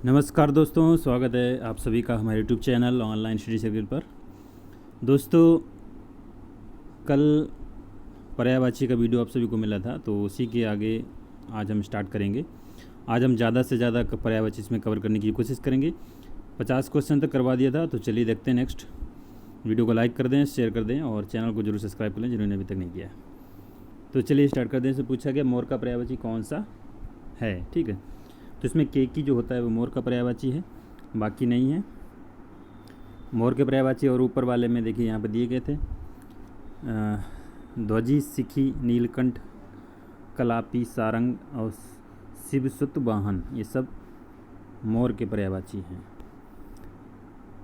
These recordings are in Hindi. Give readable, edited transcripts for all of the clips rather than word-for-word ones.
नमस्कार दोस्तों, स्वागत है आप सभी का हमारे YouTube channel online study circle पर। दोस्तों, कल पर्यायवाची का वीडियो आप सभी को मिला था, तो उसी के आगे आज हम स्टार्ट करेंगे। आज हम ज़्यादा से ज़्यादा पर्यायवाची इसमें कवर करने की कोशिश करेंगे। 50 क्वेश्चन तक करवा दिया था, तो चलिए देखते हैं नेक्स्ट। वीडियो को लाइक कर दें, शेयर कर दें और चैनल को जरूर सब्सक्राइब कर लें जिन्होंने अभी तक नहीं किया है। तो चलिए स्टार्ट कर दें। इससे पूछा गया मोर का पर्यायवाची कौन सा है, ठीक है। तो इसमें केकी जो होता है वो मोर का पर्यायवाची है, बाकी नहीं है। मोर के पर्यायवाची और ऊपर वाले में देखिए यहाँ पर दिए गए थे ध्वजी, सिखी, नीलकंठ, कलापी, सारंग और शिवसुत वाहन, ये सब मोर के पर्यायवाची हैं।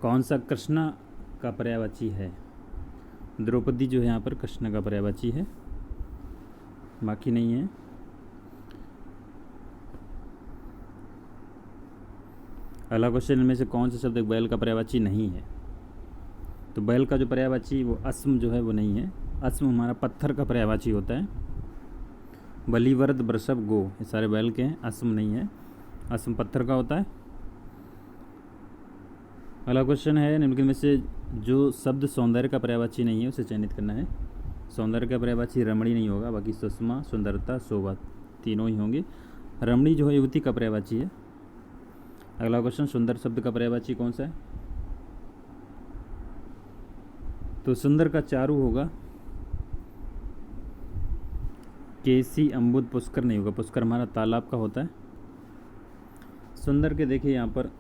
कौन सा कृष्णा का पर्यायवाची है? द्रौपदी जो है यहाँ पर कृष्ण का पर्यायवाची है, बाकी नहीं है। अगला क्वेश्चन में से कौन सा शब्द एक बैल का पर्यायवाची नहीं है? तो बैल का जो पर्यायवाची वो अस्म जो है वो नहीं है। अस्म हमारा पत्थर का पर्यायवाची होता है। बलिवर्द, वृषभ, गो, ये सारे बैल के हैं, अस्म नहीं है। अस्म पत्थर का होता है। अगला क्वेश्चन है निम्नलिखित में से जो शब्द सौंदर्य का पर्यायवाची नहीं है उसे चयनित करना है। सौंदर्य का पर्यायवाची रमणी नहीं होगा, बाकी सुषमा, सुंदरता, शोभा तीनों ही होंगे। रमणी जो है युवती का पर्यायवाची है। अगला क्वेश्चन, सुंदर शब्द का पर्यायवाची कौन सा है? तो सुंदर का चारु होगा। केसी, अम्बुद, पुष्कर नहीं होगा, पुष्कर हमारा तालाब का होता है। सुंदर के देखिए यहाँ पर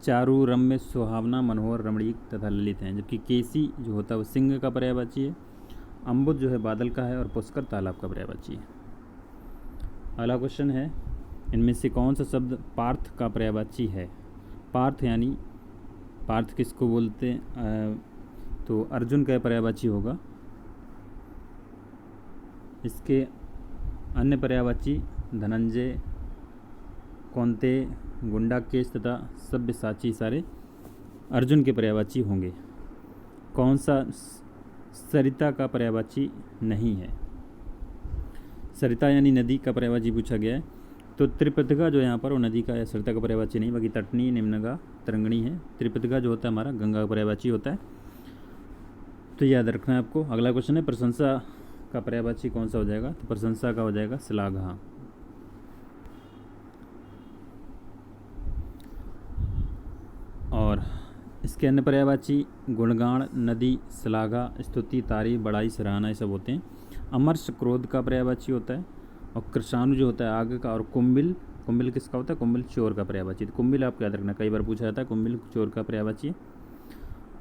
चारु, रम्य, सुहावना, मनोहर, रमणीक तथा ललित हैं, जबकि केसी जो होता है वो सिंह का पर्यायवाची है। अम्बुद जो है बादल का है और पुष्कर तालाब का पर्यायवाची है। अगला क्वेश्चन है इनमें से कौन सा शब्द पार्थ का पर्यायवाची है? पार्थ यानी पार्थ किसको बोलते हैं? तो अर्जुन का पर्यायवाची होगा। इसके अन्य पर्यायवाची धनंजय, कौंते, गुंडाकेश तथा सब्यसाची सारे अर्जुन के पर्यायवाची होंगे। कौन सा सरिता का पर्यायवाची नहीं है? सरिता यानी नदी का पर्यायवाची पूछा गया है। तो त्रिपथिका जो यहाँ पर वो नदी का या सरिता का पर्यायवाची नहीं, बाकी तटनी, निम्नगा, तरंगणी है। त्रिपथिका जो होता है हमारा गंगा का पर्यायवाची होता है, तो याद रखना है आपको। अगला क्वेश्चन है प्रशंसा का पर्यायवाची कौन सा हो जाएगा? तो प्रशंसा का हो जाएगा श्लाघा। और इसके अन्य पर्यायवाची गुणगान, नदी, श्लाघा, स्तुति, तारीफ, बड़ाई, सराहना, ये सब होते हैं। अमर्ष क्रोध का पर्यायवाची होता है। और कृषाणु जो होता है आग का। और कुंभिल, कुंभिल किसका होता है? कुंभिल चोर का पर्यायवाची। तो कुंभिल आपको याद रखना, कई बार पूछा जाता है, कुंभिल चोर का पर्यायवाची है।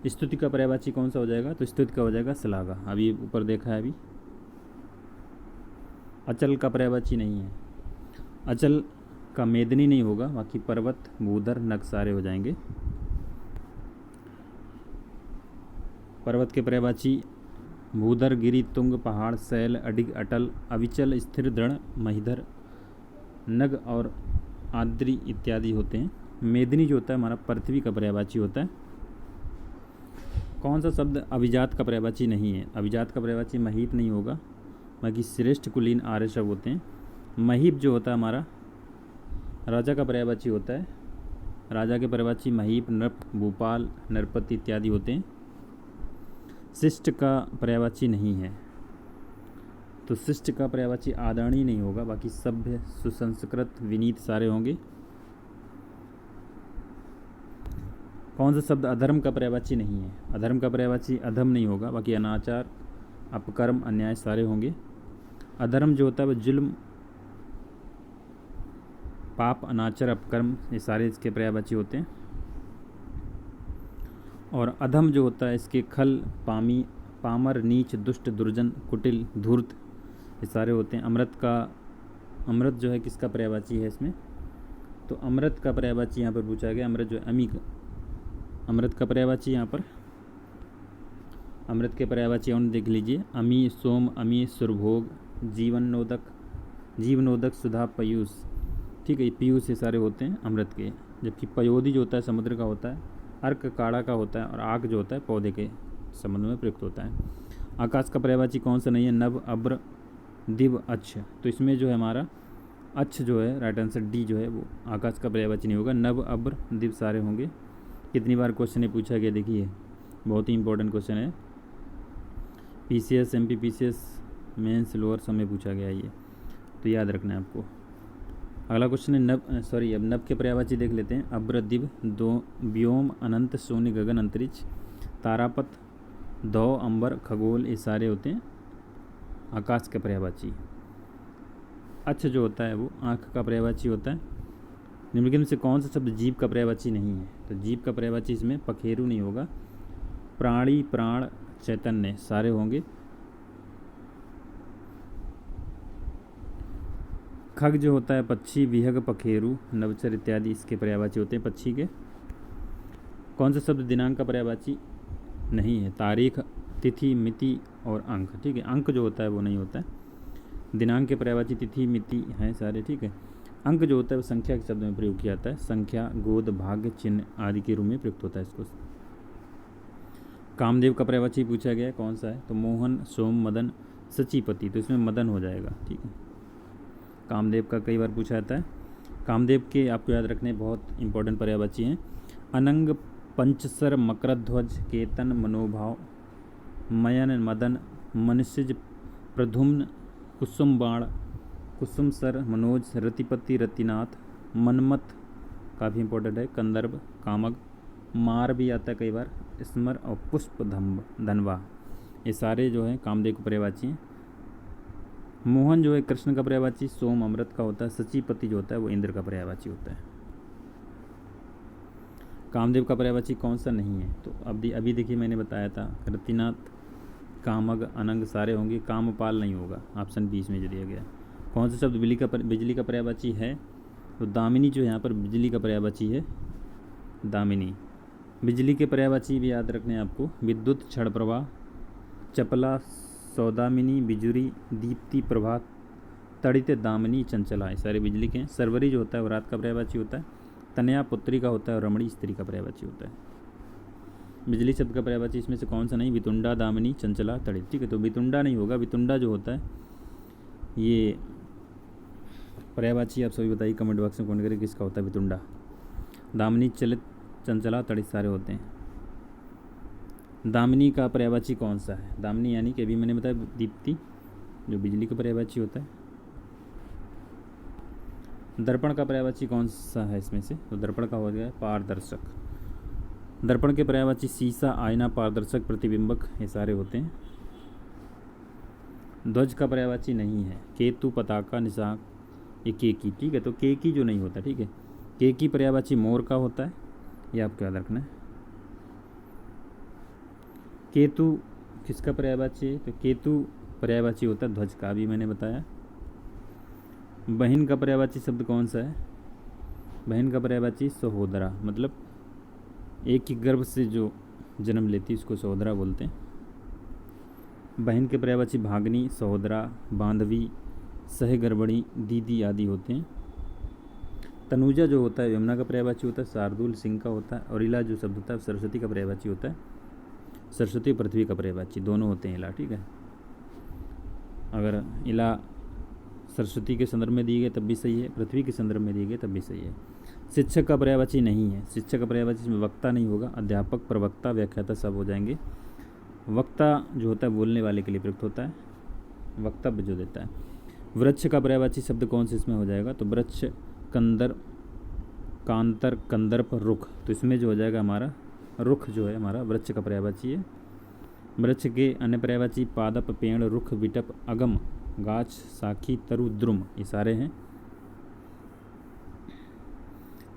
स्तुति का पर्यायवाची कौन सा हो जाएगा? तो स्तुति का हो जाएगा श्लाघा, अभी ऊपर देखा है अभी। अचल का पर्यायवाची नहीं है। अचल का मेदनी नहीं होगा, बाकी पर्वत, भूधर, नग सारे हो जाएंगे। पर्वत के पर्यायवाची भूधर, गिरि, तुंग, पहाड़, शैल, अडिग, अटल, अविचल, स्थिर, दृढ़, महिधर, नग और आद्री इत्यादि होते हैं। मेदिनी जो होता है हमारा पृथ्वी का पर्यायवाची होता है। कौन सा शब्द अभिजात का पर्यायवाची नहीं है? अभिजात का पर्यायवाची महीप नहीं होगा, बाकी श्रेष्ठ, कुलीन, आर्य शब्द होते हैं। महीप जो होता है हमारा राजा का पर्यायवाची होता है। राजा के पर्यायवाची महीप, नृप, भूपाल, नरपति इत्यादि होते हैं। शिष्ट का पर्यायवाची नहीं है, तो शिष्ट का पर्यायवाची आदरणीय नहीं होगा, बाकी सभ्य, सुसंस्कृत, विनीत सारे होंगे। कौन सा शब्द अधर्म का पर्यायवाची नहीं है? अधर्म का पर्यायवाची अधम नहीं होगा, बाकी अनाचार, अपकर्म, अन्याय सारे होंगे। अधर्म जो होता है वह जुल्म, पाप, अनाचार, अपकर्म, ये सारे इसके पर्यायवाची होते हैं। और अधम जो होता है इसके खल, पामी, पामर, नीच, दुष्ट, दुर्जन, कुटिल, धूर्त, ये सारे होते हैं। अमृत का, अमृत जो है किसका पर्यायवाची है इसमें? तो अमृत का पर्यायवाची यहाँ पर पूछा गया। अमृत जो है अमी, अमृत का पर्यायवाची यहाँ पर, अमृत के पर्यायवाची और देख लीजिए। अमी, सोम, अमी, सुरभोग, जीवनोदक, जीवनोदक, सुधा, पयूष, ठीक है, ये पीयूष ये सारे होते हैं अमृत के। जबकि पयोधी जो होता है समुद्र का होता है, अर्क काड़ा का होता है, और आग जो होता है पौधे के संबंध में प्रयुक्त होता है। आकाश का पर्यायवाची कौन सा नहीं है? नभ, अब्र, दिव, अच्छ। तो इसमें जो है हमारा अच्छ जो है राइट आंसर डी जो है वो आकाश का पर्यायवाची नहीं होगा। नभ, अब्र, दिव सारे होंगे। कितनी बार क्वेश्चन ये पूछा गया देखिए, बहुत ही इंपॉर्टेंट क्वेश्चन है। PCS, MP PCS, mains, lower सब में पूछा गया ये, तो याद रखना है आपको। अगला क्वेश्चन है अब नभ के पर्यायवाची देख लेते हैं। अब्र, दिव, दो, व्योम, अनंत, शून्य, गगन, अंतरिक्ष, तारापथ, दौ, अंबर, खगोल, ये सारे होते हैं आकाश के पर्यायवाची। अच्छ जो होता है वो आँख का पर्यायवाची होता है। निम्नलिखित में से कौन सा शब्द जीव का पर्यायवाची नहीं है? तो जीव का पर्यायवाची इसमें पखेरु नहीं होगा। प्राणी, प्राण, चैतन्य सारे होंगे। खग जो होता है पक्षी, विहग, पखेरु, नवचर इत्यादि इसके पर्यायवाची होते हैं पक्षी के। कौन सा शब्द दिनांक का पर्यायवाची नहीं है? तारीख, तिथि, मिति और अंक। ठीक है, अंक जो होता है वो नहीं होता है। दिनांक के पर्यायवाची तिथि, मिति हैं सारे। ठीक है, अंक जो होता है वो संख्या के शब्द में प्रयोग किया जाता है। संख्या, गोद, भाग्य, चिन्ह आदि के रूप में प्रयुक्त होता है इसको। कामदेव का पर्यायवाची पूछा गया है, कौन सा है? तो मोहन, सोम, मदन, सचीपति, तो इसमें मदन हो जाएगा। ठीक है, कामदेव का कई बार पूछा जाता है। कामदेव के आपको याद रखने बहुत इंपॉर्टेंट पर्यायवाची हैं। अनंग, पंचसर, मकरध्वज, केतन, मनोभाव, मयन, मदन, मनुष्यज, प्रधुम्न, कुसुम बाण, कुसुम सर, मनोज, रतिपति, रतिनाथ, मनमत काफ़ी इंपॉर्टेंट है, कंदर्प, कामक, मार भी आता है कई बार, स्मर और पुष्प धनवा, ये सारे जो है कामदेव के पर्यायवाची हैं। मोहन जो है कृष्ण का पर्यायवाची, सोम अमृत का होता है, सचीपति जो होता है वो इंद्र का पर्यायवाची होता है। कामदेव का पर्यायवाची कौन सा नहीं है? तो अभी देखिए मैंने बताया था, रतिनाथ, कामग, अनंग सारे होंगे। कामपाल नहीं होगा, ऑप्शन 20 में जो दिया गया। कौन सा शब्द बिजली का पर्यायवाची है? तो दामिनी जो यहाँ पर बिजली का पर्यायवाची है, दामिनी। बिजली के पर्यायवाची भी याद रखने हैं आपको। विद्युत, क्षण प्रवाह, चपला, सौदामिनी, बिजुरी, दीप्ति, प्रभात, तड़ित, दामिनी, चंचला, ये सारे बिजली के हैं। सरवरी जो होता है वो रात का पर्यायवाची होता है। तनया पुत्री का होता है और रमणी स्त्री का पर्यायवाची होता है। बिजली शब्द का पर्यायवाची इसमें से कौन सा नहीं? वितुंडा, दामिनी, चंचला, तड़ित। ठीक है, तो वितुंडा नहीं होगा। वितुंडा जो होता है ये पर्यायवाची आप सभी बताइए कमेंट बॉक्स में कमेंट करें किसका होता है वितुंडा। दामिनी, चलित, चंचला, तड़ित सारे होते हैं। दामिनी का पर्यायवाची कौन सा है? दामिनी यानी कि अभी मैंने बताया दीप्ति जो बिजली का पर्यायवाची होता है। दर्पण का पर्यायवाची कौन सा है इसमें से? तो दर्पण का हो गया पारदर्शक। दर्पण के पर्यायवाची शीशा, आईना, पारदर्शक, प्रतिबिंबक, ये सारे होते हैं। ध्वज का पर्यायवाची नहीं है। केतु, पताका, निशान, ये केकी। ठीक है, तो केकी जो नहीं होता। ठीक है, केकी पर्यायवाची मोर का होता है, ये आपको याद रखना है। केतु किसका पर्यायवाची है? तो केतु पर्यायवाची होता है ध्वज का, अभी मैंने बताया। बहन का पर्यायवाची शब्द कौन सा है? बहन का पर्यायवाची सहोदरा, मतलब एक ही गर्भ से जो जन्म लेती है उसको सहोदरा बोलते हैं। बहन के पर्यायवाची भागनी, सहोदरा, बांधवी, सहगर्भिणी, दीदी आदि होते हैं। तनुजा जो होता है यमुना का पर्यायवाची होता है। शार्दुल सिंह का होता है। और इला जो शब्द होता है सरस्वती का पर्यायवाची होता है। सरस्वती पृथ्वी का पर्यायवाची, दोनों होते हैं इला। ठीक है, अगर इला सरस्वती के संदर्भ में दी गई तब भी सही है, पृथ्वी के संदर्भ में दी गई तब भी सही है। शिक्षक का पर्यायवाची नहीं है। शिक्षक का पर्यायवाची इसमें वक्ता नहीं होगा। अध्यापक, प्रवक्ता, व्याख्याता सब हो जाएंगे। वक्ता जो होता है बोलने वाले के लिए प्रयुक्त होता है, वक्तव्य जो देता है। वृक्ष का पर्यायवाची शब्द कौन से इसमें हो जाएगा? तो वृक्ष, कंदर, कांतर, कंदर्प, रुख, तो इसमें जो हो जाएगा हमारा रुख जो है हमारा वृक्ष का पर्यायवाची है। वृक्ष के अन्य पर्यायवाची पादप, पेड़, रुख, विटप, अगम, गाछ, साखी, तरु, द्रुम, ये सारे हैं।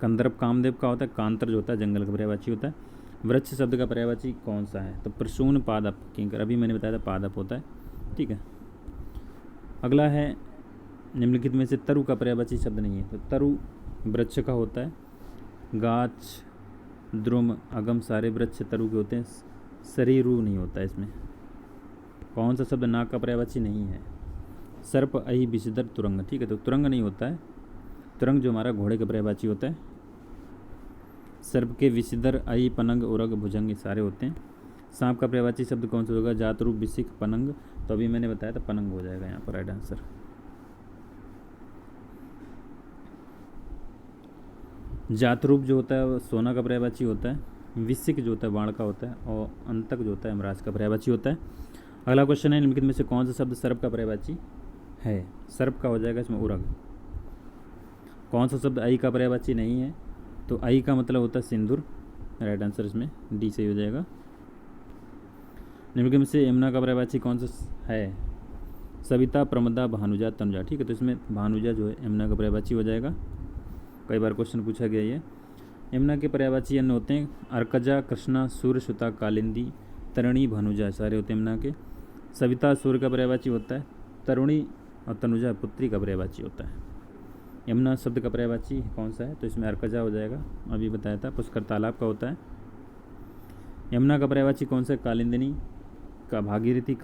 कंदर्प कामदेव का होता है। कांतर जो होता है जंगल का पर्यायवाची होता है। वृक्ष शब्द का पर्यायवाची कौन सा है? तो प्रसून, पादप, किंकर, अभी मैंने बताया था पादप होता है। ठीक है, अगला है निम्नलिखित में से तरु का पर्यायवाची शब्द नहीं है। तो तरु वृक्ष का होता है। गाछ, द्रुम, अगम सारे वृक्ष तरु के होते हैं। शरीरु नहीं होता है इसमें। कौन सा शब्द नाग का पर्यायवाची नहीं है? सर्प, अहि, विषधर, तुरंग। ठीक है, तो तुरंग नहीं होता है। तुरंग जो हमारा घोड़े का पर्यायवाची होता है। सर्प के विषधर, अहि, पनंग, उरग, भुजंग ये सारे होते हैं। सांप का पर्यायवाची शब्द कौन सा होगा? जातरू, बिसिक, पनंग, तो अभी मैंने बताया था पनंग हो जाएगा यहाँ पर राइट आंसर। जातरूप जो होता है वो सोना का पर्यायवाची होता है, विसिक जो होता है बाण का होता है, और अंतक जो होता है यमराज का पर्यायवाची होता है। अगला क्वेश्चन है, निम्नलिखित में से कौन सा शब्द सर्प का पर्यायवाची है? सर्प का हो जाएगा इसमें उरग। कौन सा शब्द आई का पर्यायवाची नहीं है? तो आई का मतलब होता है सिंदूर। राइट आंसर इसमें डी सही हो जाएगा। निम्नलिखित में से यमुना का पर्यायवाची कौन सा है? सविता, प्रमदा, भानुजा, तनुजा। ठीक है, तो इसमें भानुजा जो है यमुना का पर्यायवाची हो जाएगा। कई बार क्वेश्चन पूछा गया ये। यमुना के पर्यायवाची अन्य होते हैं अर्कजा, कृष्णा, सूर्य, सुता, कालिंदी, तरुणी, भानुजा, सारे होते हैं यमुना के। सविता सूर्य का पर्यायवाची होता है, तरुणी और तनुजा पुत्री का पर्यायवाची होता है। यमुना शब्द का पर्यायवाची कौन सा है? तो इसमें अर्कजा हो जाएगा, अभी बताया था। पुष्कर तालाब का होता है। यमुना का पर्यायवाची कौन सा है? कालिंदिनी का, भागीरथी,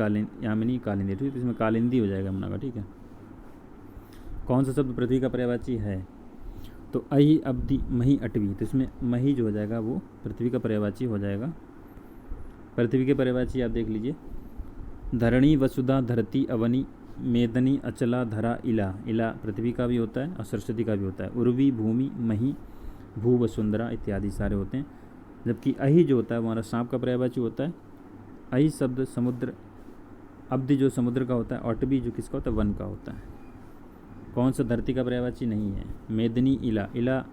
यामिनी, कालिंदी। ठीक है, तो इसमें कालिंदी हो जाएगा यमुना का। ठीक है। कौन सा शब्द पृथ्वी का पर्यायवाची है? तो अहि, अब्धि, मही, अटवी। तो इसमें मही जो हो जाएगा वो पृथ्वी का पर्यायवाची हो जाएगा। पृथ्वी के पर्यायवाची आप देख लीजिए, धरणी, वसुधा, धरती, अवनी, मेदनी, अचला, धरा, इला। इला पृथ्वी का भी होता है और सरस्वती का भी होता है। उर्वी, भूमि, मही, भू, वसुंधरा इत्यादि सारे होते हैं। जबकि अहि जो होता है वो हमारा सांप का पर्यायवाची होता है। अहि शब्द समुद्र, अब्धि जो समुद्र का होता है, और अटवी जो किसका होता है? वन का होता है। कौन सा धरती का पर्यायवाची नहीं है? मेदनी, इला। इला,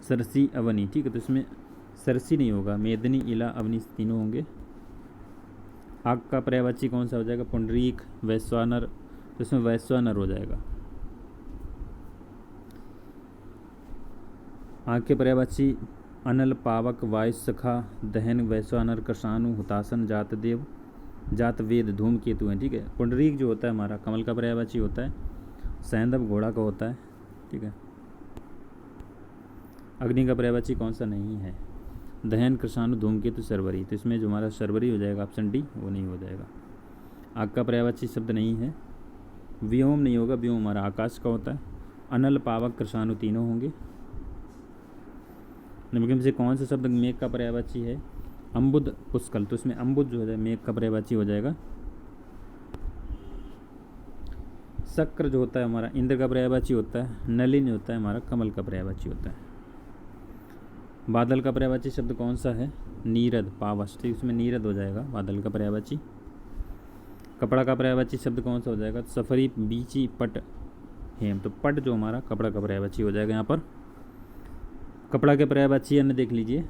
सरसी, अवनी। ठीक है, तो इसमें सरसी नहीं होगा, मेदनी, इला, अवनी तीनों होंगे। आग का पर्यायवाची कौन सा हो जाएगा? पुंडरीक, वैश्वानर। तो इसमें वैश्वानर हो जाएगा। आग के पर्यायवाची अनल, पावक, वायुसखा, दहन, वैश्वानर, कृषाणु, हुतासन, जातदेव, जातवेद, धूमकेतु हैं। ठीक है। पुंडरीक जो होता है हमारा कमल का पर्यायवाची होता है। सैंधव घोड़ा का होता है। ठीक है। अग्नि का पर्यायवाची कौन सा नहीं है? दहन, कृषाणु, धूमकेतु, शर्वरी। तो इसमें जो हमारा शर्वरी हो जाएगा ऑप्शन डी, वो नहीं हो जाएगा। आग का पर्यायवाची शब्द नहीं है। व्योम नहीं होगा, व्योम हमारा आकाश का होता है। अनल, पावक, कृषाणु तीनों होंगे। निम्नलिखित में से कौन सा शब्द मेघ का पर्यायवाची है? अम्बुद, पुष्कल। तो इसमें अम्बुद जो है मेघ का पर्यायवाची हो जाएगा। शक्र जो होता है हमारा इंद्र का पर्यायवाची होता है। नलिन होता है हमारा कमल का पर्यायवाची होता है। बादल का पर्यायवाची शब्द कौन सा है? नीरद, पावस। तो इसमें नीरद हो जाएगा बादल का पर्यायवाची। कपड़ा का पर्यायवाची शब्द कौन सा हो जाएगा? सफरी, बीची, पट, हेम। तो पट जो हमारा कपड़ा का पर्यायवाची हो जाएगा यहाँ पर। कपड़ा के पर्यायवाची अन्य देख लीजिए,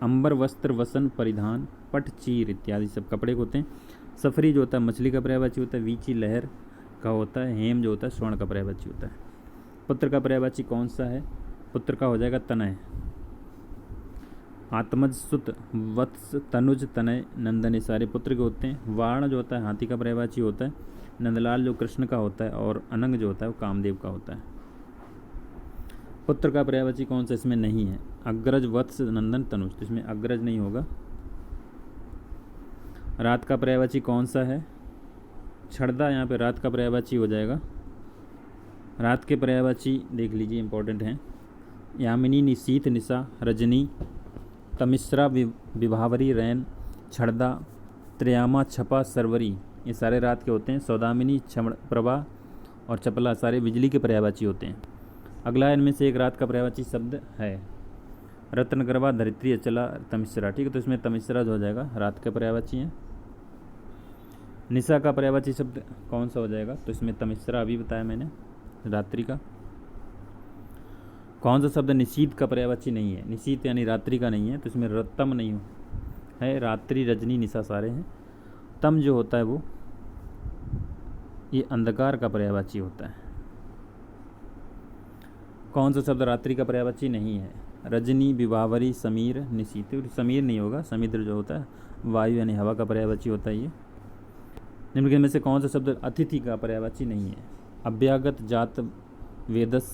अंबर, वस्त्र, वसन, परिधान, पट, चीर इत्यादि सब कपड़े के होते हैं। सफरी जो होता है मछली का पर्यायवाची होता है। वीची लहर का होता है। हेम जो होता है स्वर्ण का पर्यायवाची होता है। पुत्र का पर्यायवाची कौन सा है? पुत्र का हो जाएगा तनय। आत्मज, सुत, वत्स, तनुज, तनय, नंदन ये सारे पुत्र के होते हैं। वाण जो होता है हाथी का पर्यायवाची होता है। नंदलाल जो कृष्ण का होता है, और अनंग जो होता है वो कामदेव का होता है। पुत्र का पर्यायवाची कौन सा इसमें नहीं है? अग्रज, वत्स, नंदन, तनुज। तो इसमें अग्रज नहीं होगा। रात का पर्यायवाची कौन सा है? छड़दा। यहाँ पे रात का पर्यायवाची हो जाएगा। रात के पर्यायवाची देख लीजिए, इंपॉर्टेंट हैं। यामिनी, निशीथ, निशा, रजनी, तमिश्रा, विभावरी, रैन, छड़दा, त्र्यामा, छपा, सरवरी ये सारे रात के होते हैं। सौदामिनी, प्रभा और चपला सारे बिजली के पर्यायवाची होते हैं। अगला इनमें से एक रात का पर्यायवाची शब्द है रत्नगर्भा, धरित्री, अचला, तमिश्रा। ठीक है, तो इसमें तमिश्रा जो हो जाएगा रात के पर्यायवाची हैं। निशा का पर्यायवाची शब्द कौन सा हो जाएगा? तो इसमें तमिश्रा अभी बताया मैंने, रात्रि का। कौन सा शब्द निशीथ का पर्यायवाची नहीं है? निशीथ यानी रात्रि का नहीं है, तो इसमें रत्तम नहीं है। रात्रि, रजनी, निशा सारे हैं। तम जो होता है वो ये अंधकार का पर्यायवाची होता है। कौन सा शब्द रात्रि का पर्यायवाची नहीं है? रजनी, विभावरी, समीर, निशीथ। समीर नहीं होगा, समुद्र जो होता है वायु यानी हवा का पर्यायवाची होता है ये। निम्नलिखित में से कौन सा शब्द अतिथि का पर्यायवाची नहीं है? अभ्यागत, जात, वेदस,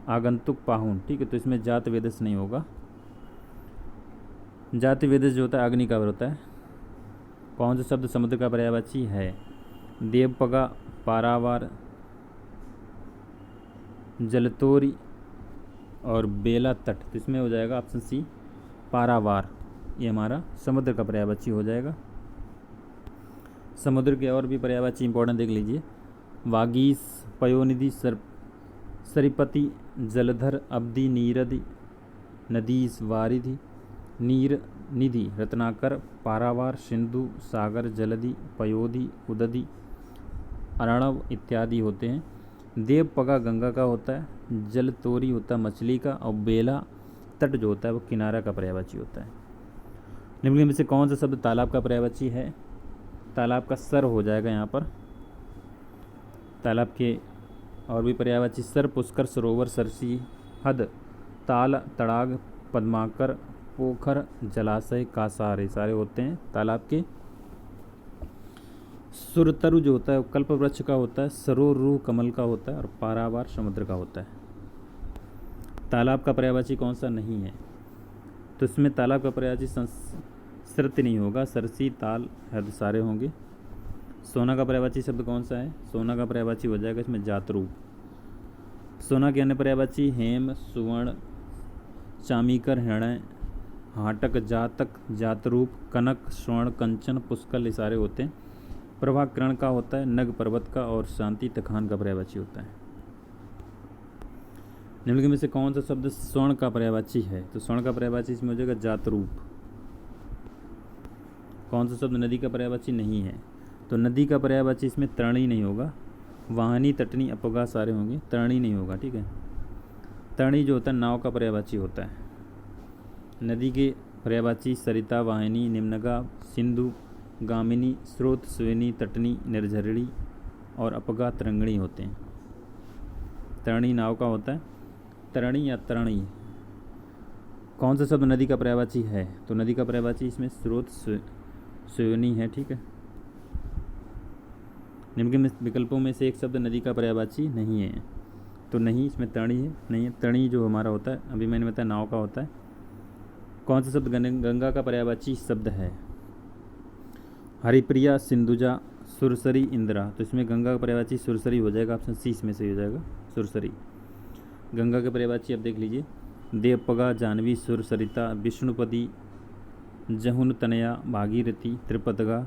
आगंतुक, पाहुन। ठीक है, तो इसमें जात वेदस नहीं होगा। जाति वेदस जो होता है अग्नि का होता है। कौन सा शब्द समुद्र का पर्यायवाची है? देवपगा, पारावार, जलतोरी और बेला तट। तो इसमें हो जाएगा ऑप्शन सी पारावार, ये हमारा समुद्र का पर्यायवाची हो जाएगा। समुद्र के और भी पर्यायवाची इंपॉर्टेंट देख लीजिए, वागीश, पयोनिधि, सरिपति, जलधर, अब्धि, नीरदि, नदीस, वारिधि, नीर, निधि, रत्नाकर, पारावार, सिंधु, सागर, जलधि, पयोधि, उदधि, अर्णव इत्यादि होते हैं। देवपगा गंगा का होता है, जलतोरी होता है मछली का, और बेला तट जो होता है वो किनारा का पर्यायवाची होता है। निम्नलिखित में से कौन सा शब्द तालाब का पर्यायवाची है? तालाब का सर हो जाएगा यहाँ पर। तालाब के और भी पर्यायवाची सर, पुष्कर, सरोवर, सरसी, हद, ताल, तड़ाग, पद्माकर, पोखर, जलाशय, कासार, सारे होते हैं तालाब के। सुरतरु जो होता है वो कल्प वृक्ष का होता है, सरोरु कमल का होता है, और पारावार समुद्र का होता है। तालाब का पर्यायवाची कौन सा नहीं है? तो इसमें तालाब का पर्यायवाची संस्कृत नहीं होगा, सरसी, ताल, हद सारे होंगे। सोना का पर्यायवाची शब्द कौन सा है? सोना का पर्यायवाची हो जाएगा इसमें जातरूप। सोना के अन्य पर्यायवाची हेम, सुवर्ण, चामीकर, हृणय, हाटक, जातक, जातरूप, कनक, स्वर्ण, कंचन, पुष्कल, सारे होते हैं। प्रभाकरण का होता है, नग पर्वत का, और शांति तखान का पर्यायवाची होता है। निम्नलिखित में से कौन सा शब्द स्वर्ण का पर्यायवाची है? तो स्वर्ण का पर्यायवाची इसमें हो जाएगा जातरूप। कौन सा शब्द नदी का पर्यायवाची नहीं है? तो नदी का पर्यायवाची इसमें तरणी नहीं होगा, वाहनी, तटनी, अपगा सारे होंगे, तरणी नहीं होगा। ठीक है, तरणी जो होता है नाव का पर्यायवाची होता है। नदी के पर्यायवाची सरिता, वाहिनी, निम्नगा, सिंधु, गामिनी, स्रोत, स्वेनी, तटनी, निर्झरिणी, और अपगा तरंगणी होते हैं। तरणी नाव का होता है। तरणी या तरणी कौन सा शब्द नदी का पर्यायवाची है? तो नदी का पर्यायवाची इसमें स्रोत, स्वेनी है। ठीक है, निम्नलिखित विकल्पों में से एक शब्द नदी का पर्यायवाची नहीं है। तो नहीं, इसमें तरणी है, नहीं है। तरणी जो हमारा होता है अभी मैंने बताया नाव का होता है। कौन सा शब्द गंगा का पर्यायवाची शब्द है? हरिप्रिया, सिंधुजा, सुरसरी, इंदिरा। तो इसमें गंगा का पर्यायवाची सुरसरी हो जाएगा, ऑप्शन सी इसमें सही हो जाएगा, सुरसरी। गंगा के पर्यायवाची अब देख लीजिए, देवपगा, जानवी, सुर, सरिता, विष्णुपदी, जहुन, तनया, भागीरथी, त्रिपदगा,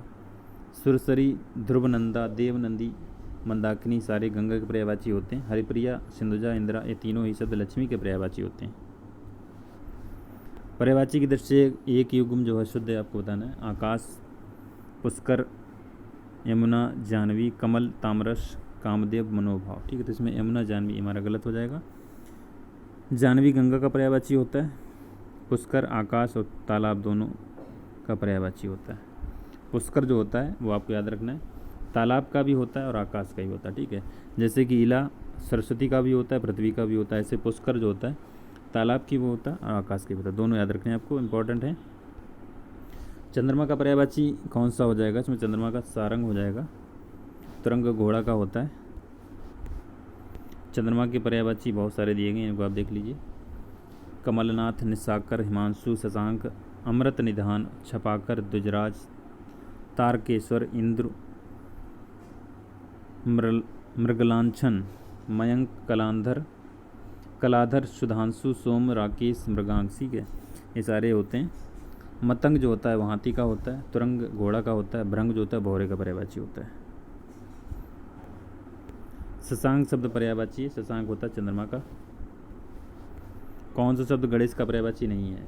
सुरसरी, ध्रुवनंदा, देवनंदी, मंदाकिनी सारे गंगा के पर्यायवाची होते हैं। हरिप्रिया, सिंधुजा, इंदिरा ये तीनों ही शब्द लक्ष्मी के पर्यायवाची होते हैं। पर्यायवाची की दृष्टि से एक युग्म जो है शुद्ध है आपको बताना है। आकाश, पुष्कर, यमुना, जानवी, कमल, तामरस, कामदेव, मनोभाव। ठीक है, तो इसमें यमुना, जानवी हमारा गलत हो जाएगा। जानवी गंगा का पर्यायवाची होता है, पुष्कर आकाश और तालाब दोनों का पर्यायवाची होता है। पुष्कर जो होता है वो आपको याद रखना है, तालाब का भी होता है और आकाश का भी होता है। ठीक है, जैसे कि इला सरस्वती का भी होता है, पृथ्वी का भी होता है, ऐसे पुष्कर जो होता है तालाब की वो होता है और आकाश की भी होता है, दोनों याद रखने आपको, इंपॉर्टेंट है। चंद्रमा का पर्यायवाची कौन सा हो जाएगा? इसमें चंद्रमा का सारंग हो जाएगा, तुरंग घोड़ा का होता है। चंद्रमा के पर्यायवाची बहुत सारे दिए गए हैं, इनको आप देख लीजिए। कमलनाथ, निशाकर, हिमांशु, शशांक, अमृत निधान, छपाकर, द्विजराज, तारकेश्वर, इंद्र, मृगलांछन, मयंक, कलांधर, कलाधर, सुधांशु, सोम, राकेश, मृगांशी के ये सारे होते हैं। मतंग जो होता है वो हाथी का होता है, तुरंग घोड़ा का होता है, भृंग जो होता है भौरे का पर्यायवाची होता है। शशांक शब्द पर्यायवाची है, शशांक होता है चंद्रमा का। कौन सा शब्द गणेश का पर्यायवाची नहीं है?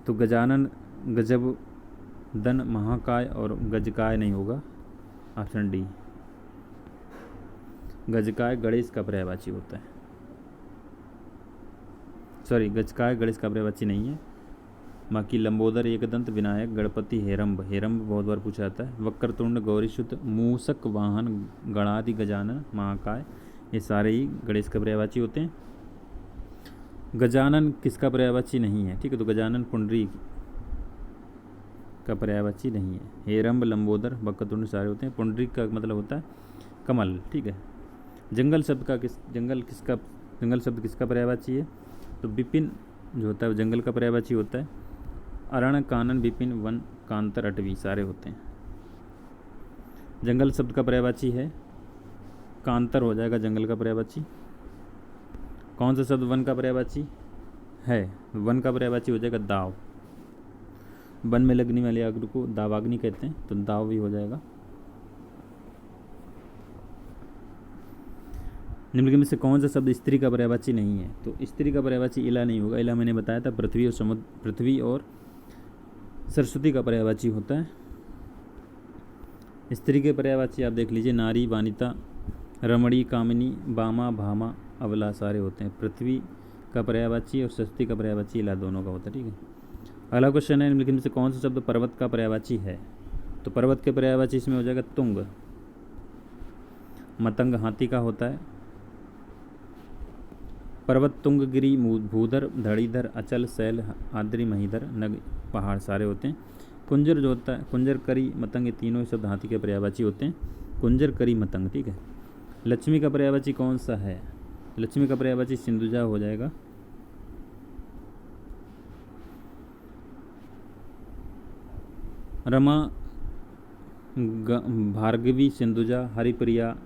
तो गजानन, गजब, दन, महाकाय और गजकाय नहीं होगा, ऑप्शन डी। गजकाय गणेश का पर्यायवाची होता है, सॉरी गजकाय गणेश का पर्यायवाची नहीं है। बाकी लंबोदर, एकदंत, विनायक, गणपति, हेरम्ब, हेरम्ब बहुत बार पूछा जाता है। वक्रतुंड, गौरीशुद्ध, मूसक वाहन, गणादि, गजानन, महाकाय ये सारे ही गणेश का पर्यायवाची होते हैं। गजानन किसका पर्यायवाची नहीं है? ठीक है, तो गजानन पुंडरी का पर्यायवाची नहीं है। हेरम्ब, लंबोदर, वक्रतुंड सारे होते हैं। पुंडरी का मतलब होता है कमल। ठीक है, जंगल शब्द का जंगल शब्द किसका पर्यायवाची है? तो विपिन जो होता है वो जंगल का पर्यायवाची होता है। अरण, कानन, विपिन, वन, कांतर, अटवी सारे होते हैं। जंगल शब्द का पर्यायवाची है कांतर हो जाएगा जंगल का पर्यायवाची। कौन सा शब्द वन का पर्यायवाची है? वन का पर्यायवाची हो जाएगा दाव। वन में लगने वाले आग को दावाग्नि कहते हैं, तो दाव भी हो जाएगा। निम्नलिखित में से कौन सा शब्द स्त्री का पर्यायवाची नहीं है? तो स्त्री का पर्यायवाची इला नहीं होगा। इला मैंने बताया था पृथ्वी और समुद्र, पृथ्वी और सरस्वती का पर्यायवाची होता है। स्त्री के पर्यायवाची आप देख लीजिए, नारी, वानिता, रमणी, कामिनी, बामा, भामा, अबला सारे होते हैं। पृथ्वी का पर्यायवाची और सरस्वती का पर्यायवाची इला दोनों का होता है। ठीक है, अगला क्वेश्चन है, निम्नलिखित में से कौन सा शब्द पर्वत का पर्यायवाची है? तो पर्वत के पर्यायवाची इसमें हो जाएगा तुंग। मतंग हाथी का होता है। पर्वत तुंग, गिरी, भूधर, धड़ीधर, अचल, शैल, आद्री, महीधर, नग पहाड़ सारे होते हैं। कुंजर जो होता है, कुंजर, करी, मतंग, ये तीनों शब्द हाथी के पर्यायवाची होते हैं। कुंजर, करी, मतंग। ठीक है, लक्ष्मी का पर्यायवाची कौन सा है? लक्ष्मी का पर्यायवाची सिंधुजा हो जाएगा। रमा, भार्गवी, सिंधुजा, हरिप्रिया,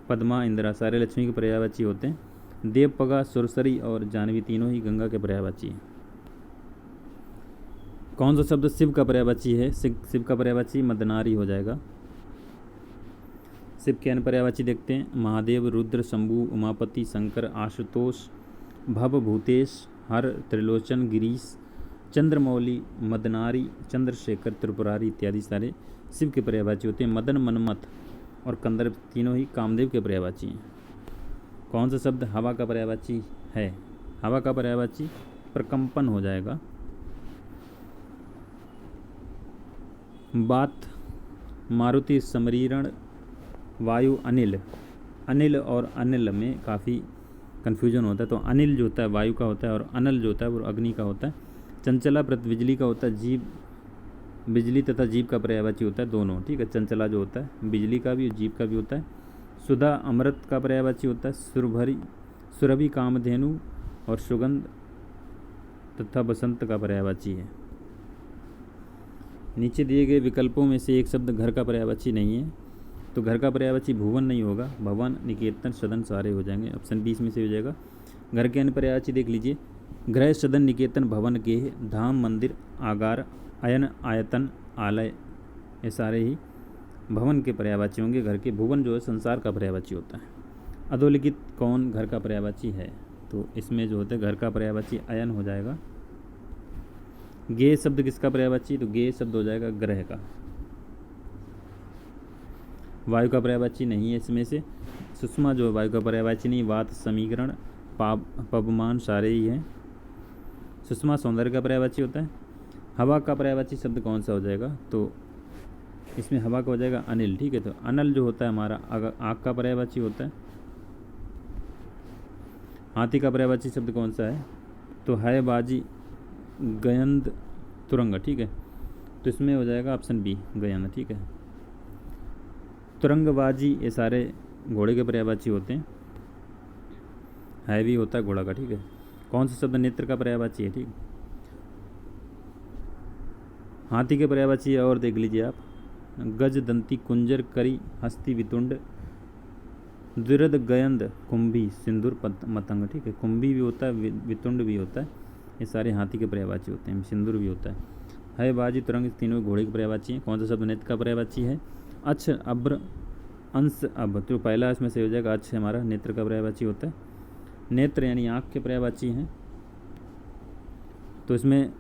पद्मा, इंदिरा सारे लक्ष्मी के पर्यायवाची होते हैं। देवपगा, सुरसरी और जानवी तीनों ही गंगा के पर्यायवाची हैं। कौन सा शब्द शिव का पर्यायवाची है? शिव का पर्यायवाची मदनारी हो जाएगा। शिव के अन्य पर्यायवाची देखते हैं, महादेव, रुद्र, शंभु, उमापति, शंकर, आशुतोष, भव, भूतेश, हर, त्रिलोचन, गिरीश, चंद्रमौली, मदनारी, चंद्रशेखर, त्रिपुरारी इत्यादि सारे शिव के पर्यायवाची होते हैं। मदन, मनमथ और कंदर्प तीनों ही कामदेव के पर्यायवाची हैं। कौन सा शब्द हवा का पर्यायवाची है? हवा का पर्यायवाची प्रकंपन हो जाएगा। बात, मारुति, समरीरण, वायु, अनिल। अनिल और अनिल में काफ़ी कन्फ्यूजन होता है। तो अनिल जो होता है वायु का होता है और अनल जो होता है वो अग्नि का होता है। चंचला बिजली का होता है। जीव बिजली तथा जीव का पर्यायवाची होता है दोनों। ठीक है, चंचला जो होता है बिजली का भी और जीव का भी होता है। सुधा अमृत का पर्यायवाची होता है। सुरभि कामधेनु और सुगंध तथा बसंत का पर्यायवाची है। नीचे दिए गए विकल्पों में से एक शब्द घर का पर्यायवाची नहीं है। तो घर का पर्यायवाची भुवन नहीं होगा। भवन, निकेतन, सदन सारे हो जाएंगे। ऑप्शन 20 में से हो जाएगा। घर के अन्य पर्यायवाची देख लीजिए, गृह, सदन, निकेतन, भवन, गेह, धाम, मंदिर, आगार, अयन, आयतन, आलय ये सारे ही भवन के पर्यायवाची होंगे। घर के भुवन जो है संसार का पर्यायवाची होता है। अधोलिखित कौन घर का पर्यायवाची है? तो इसमें जो होता है घर का पर्यायवाची अयन हो जाएगा। गे शब्द किसका पर्यायवाची? तो गे शब्द हो जाएगा ग्रह का। वायु का पर्यायवाची नहीं है इसमें से। सुषमा जो वायु का पर्यायवाची नहीं। वात, समीकरण, पवमान सारे ही हैं। सुषमा सौंदर्य का पर्यायवाची होता है। हवा का पर्यायवाची शब्द कौन सा हो जाएगा? तो इसमें हवा का हो जाएगा अनिल। ठीक है, तो अनल जो होता है हमारा आग का पर्यायवाची होता है। हाथी का पर्यायवाची शब्द कौन सा है? तो है बाजी, गयंद, तुरंग। ठीक है, तो इसमें हो जाएगा ऑप्शन बी गयंद। ठीक है, तुरंगबाजी ये सारे घोड़े के पर्यायवाची होते हैं। है भी होता है घोड़ा का। ठीक है, कौन सा शब्द नेत्र का पर्यायवाची है? ठीक, हाथी के पर्यायवाची और देख लीजिए आप, गज, दंती, कुंजर, करी, हस्ती, वितुंड, द्विरद, गयंद, कुंभी, सिंदूर, मतंग। ठीक है, कुंभी भी होता है, वितुंड भी होता है, ये सारे हाथी के पर्यायवाची होते हैं। सिंदूर भी होता है बाजी, तुरंग तीनों घोड़े के पर्यायवाची हैं। कौन सा शब्द नेत्र का पर्यायवाची है? अच्छ, अब्र, अंश, अब। तो पहला इसमें से हो जाएगा अच्छ हमारा नेत्र का पर्यायवाची होता है। नेत्र यानी आँख के पर्यायवाची हैं। तो इसमें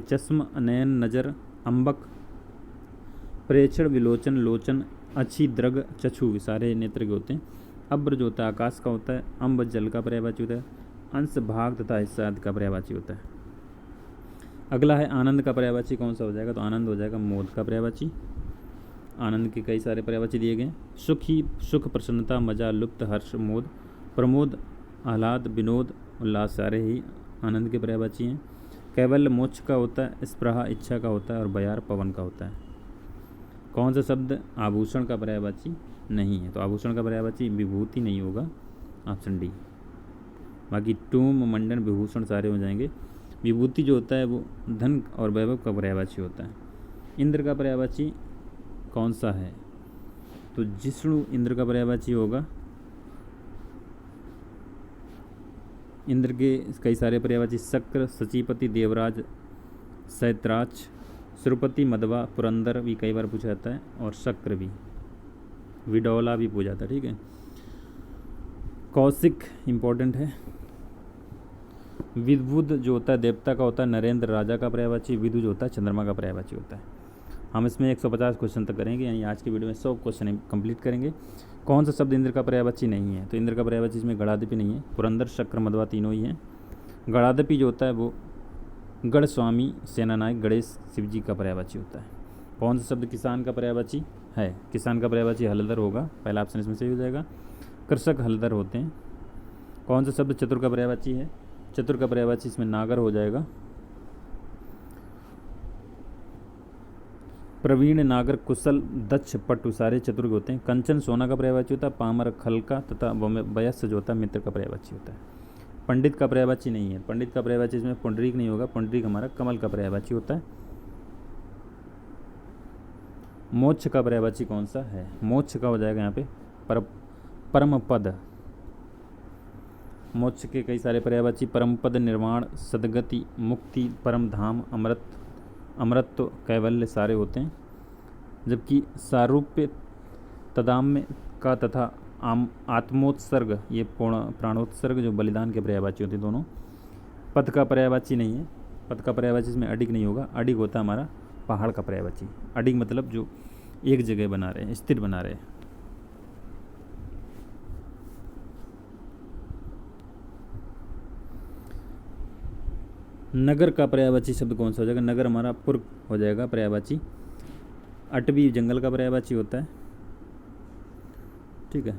चश्म, नयन, नज़र, अम्बक, प्रेक्षण, विलोचन, लोचन, अच्छी, दृग, चक्षु सारे नेत्र के होते हैं। अब्र जो होता है आकाश का होता है। अम्ब जल का पर्यायवाची होता है। अंश, भाग तथा हिस्सा आदि का पर्यायवाची होता है। अगला है आनंद का पर्यायवाची कौन सा हो जाएगा? तो आनंद हो जाएगा मोद का पर्यायवाची। आनंद के कई सारे पर्यायवाची दिए गए। सुख, प्रसन्नता, मजा, लुप्त, हर्ष, मोद, प्रमोद, आह्लाद, विनोद, उल्लास सारे ही आनंद के पर्यायवाची हैं। कैवल्य मोक्ष का होता है। स्पृहा इच्छा का होता है और बयार पवन का होता है। कौन सा शब्द आभूषण का पर्यायवाची नहीं है? तो आभूषण का पर्यायवाची विभूति नहीं होगा, ऑप्शन डी। बाकी टूम, मंडन, विभूषण सारे हो जाएंगे। विभूति जो होता है वो धन और वैभव का पर्यायवाची होता है। इंद्र का पर्यायवाची कौन सा है? तो जिष्णु इंद्र का पर्यायवाची होगा। इंद्र के कई सारे पर्यायवाची शक्र, सचीपति, देवराज, सैत्राच, सुरपति, मदवा, पुरंदर भी कई बार पूछा जाता है और शक्र भी, विडौला भी पूछा जाता है। ठीक है, कौशिक इम्पोर्टेंट है। विबुध जो होता है देवता का होता है, नरेंद्र राजा का पर्यायवाची, विदु जो होता है चंद्रमा का पर्यायवाची होता है। हम इसमें 150 क्वेश्चन तक करेंगे, यानी आज की वीडियो में 100 क्वेश्चन कंप्लीट करेंगे। कौन सा शब्द इंद्र का पर्यायवाची नहीं है? तो इंद्र का पर्यायवाची इसमें गणाधिपति नहीं है, पुरंदर, शक्र, मध्वा तीनों ही हैं। गणाधिपति जो होता है वो गढ़ स्वामी सेनानायक गणेश शिवजी का पर्यायवाची होता है। कौन सा शब्द किसान का पर्यायवाची है? किसान का पर्यायवाची हलधर होगा, पहला ऑप्शन इसमें सही हो जाएगा। कृषक हलधर होते हैं। कौन सा शब्द चतुर का पर्यायवाची है? चतुर का पर्यायवाची इसमें नागर हो जाएगा। प्रवीण, नागर, कुशल, दक्ष, पटु सारे चतुर होते हैं। कंचन सोना का पर्यायवाची होता है। पामर खलका तथा वयस्क जो होता है मित्र का पर्यायवाची होता है। पंडित का पर्यायवाची नहीं है। पंडित का पर्यायवाची इसमें पुंडरीक नहीं होगा, पुंडरीक हमारा कमल का पर्यायवाची होता है। मोक्ष का पर्यायवाची कौन सा है? मोक्ष का हो जाएगा यहाँ पे परम पद। मोक्ष के कई सारे पर्यायवाची परम पद, निर्वाण, सदगति, मुक्ति, परम धाम, अमृत, अमृतत्व, कैवल्य सारे होते हैं। जबकि सारूप्य, तदाम्य का तथा आत्मोत्सर्ग ये प्राणोत्सर्ग जो बलिदान के पर्यायवाची होते हैं दोनों। पद का पर्यायवाची नहीं है। पद का पर्यायवाची इसमें अडिग नहीं होगा। अडिग होता है हमारा पहाड़ का पर्यायवाची। अडिग मतलब जो एक जगह बना रहे हैं, स्थिर बना रहे हैं। नगर का पर्यायवाची शब्द कौन सा हो जाएगा? नगर हमारा पूर्व हो जाएगा पर्यायवाची। अटवी जंगल का पर्यायवाची होता है, ठीक है।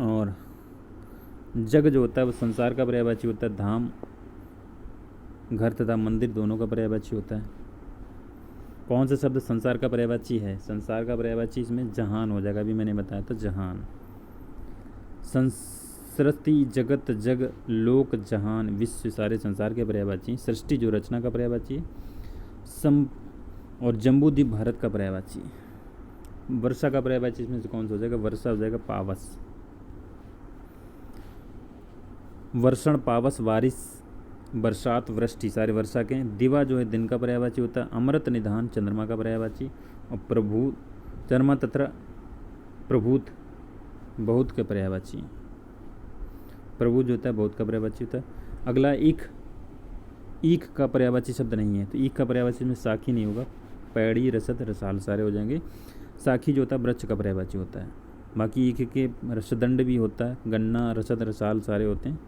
और जग जो होता है वो संसार का पर्यायवाची होता है। धाम, घर तथा मंदिर दोनों का पर्यायवाची होता है। कौन सा शब्द संसार का पर्यायवाची है? संसार का पर्यायवाची इसमें जहान हो जाएगा, अभी मैंने बताया था जहान। सृष्टि, जगत, जग, लोक, जहान, विश्व सारे संसार के पर्यायवाची। सृष्टि जो रचना का पर्यायवाची है। सम और जम्बूद्वीप भारत का पर्यायवाची। वर्षा का पर्यायवाची इसमें से कौन सा हो जाएगा? वर्षा हो जाएगा पावस। वर्षण, पावस, बारिश, बरसात, वृष्टि सारे वर्षा के। दिवा जो है दिन का पर्यायवाची होता है। अमृत, निधान चंद्रमा का पर्यायवाची। और प्रभु चंद्रमा तथा प्रभूत बहुत के पर्यायवाची। प्रभु जो होता है बहुत का पर्यायवाची होता है। अगला ईख, ईख का पर्यायवाची शब्द नहीं है, तो ईख का पर्यायवाची में साखी नहीं होगा। पैड़ी, रसद, रसाल सारे हो जाएंगे। साखी जो होता है वृक्ष का पर्यायवाची होता है। बाकी ईख के रसदंड भी होता है, गन्ना, रसद, रसाल सारे होते हैं।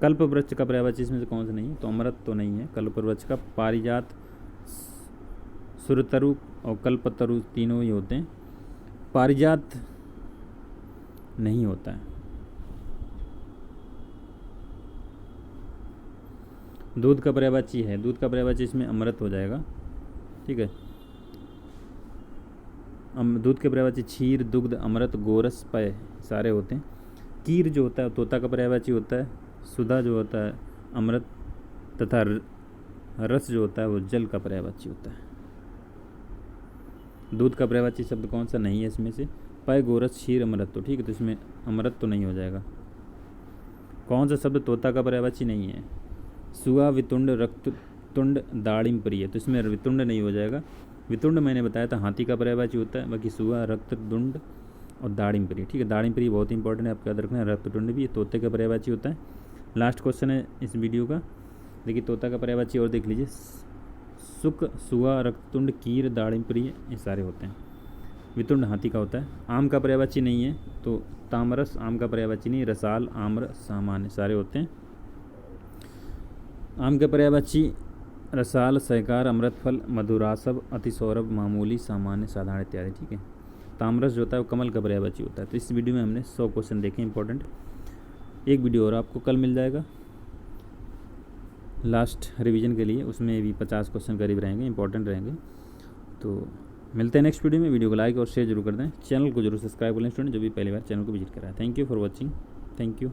कल्प वृक्ष का पर्यायवाची इसमें से कौन सा नहीं है? तो अमृत तो नहीं है कल्प वृक्ष का। पारिजात, सुरतरु और कल्पतरु तीनों ही होते हैं। पारिजात नहीं होता है। दूध का पर्यायवाची है। दूध का पर्यायवाची इसमें अमृत हो जाएगा, ठीक है। दूध के पर्यायवाची क्षीर, दुग्ध, अमृत, गोरस, पय सारे होते हैं। कीर जो होता है तोता का पर्यायवाची होता है। सुधा जो होता है अमृत तथा रस जो होता है वो जल का पर्यायवाची होता है। दूध का पर्यायवाची शब्द कौन सा नहीं है इसमें से? पय, गोरस, क्षीर, अमृत, तो ठीक है, तो इसमें अमृत तो नहीं हो जाएगा। कौन सा शब्द तोता का पर्यायवाची नहीं है? सुआ, वितुंड, रक्ततुंड, दाड़िम प्रिय, तो इसमें वितुंड नहीं हो जाएगा। वितुंड मैंने बताया था हाथी का पर्यायवाची होता है। बाकी सुआ, रक्ततुंड और दाड़िम प्रिय, ठीक है। दाड़िम प्रिय बहुत इंपॉर्टेंट है, आपको याद रखना है। रक्ततुंड भी तोते का पर्यायवाची होता है। लास्ट क्वेश्चन है इस वीडियो का, देखिए तोता का पर्यायवाची और देख लीजिए। सुक, सुआ, रक्ततुंड, कीर, दाड़िम प्रिय ये सारे होते हैं। वितुंड हाथी का होता है। आम का पर्यायवाची नहीं है, तो तामरस आम का पर्यायवाची नहीं। रसाल, आम्र, सामान्य सारे होते हैं। आम के पर्यायवाची रसाल, सहकार, अमृतफल, मधुरासव, अतिसौरभ, मामूली, सामान्य, साधारण इत्यादि, ठीक है। तामरस जो होता है वो कमल का पर्यायवाची होता है। तो इस वीडियो में हमने 100 क्वेश्चन देखे इंपॉर्टेंट। एक वीडियो और आपको कल मिल जाएगा लास्ट रिवीजन के लिए, उसमें भी 50 क्वेश्चन करीब रहेंगे, इंपॉर्टेंट रहेंगे। तो मिलते हैं नेक्स्ट वीडियो में। वीडियो को लाइक और शेयर जरूर कर दें। चैनल को जरूर सब्सक्राइब कर लें स्टूडेंट जो भी पहली बार चैनल को विजिट करा है। Thank you for watching. Thank you.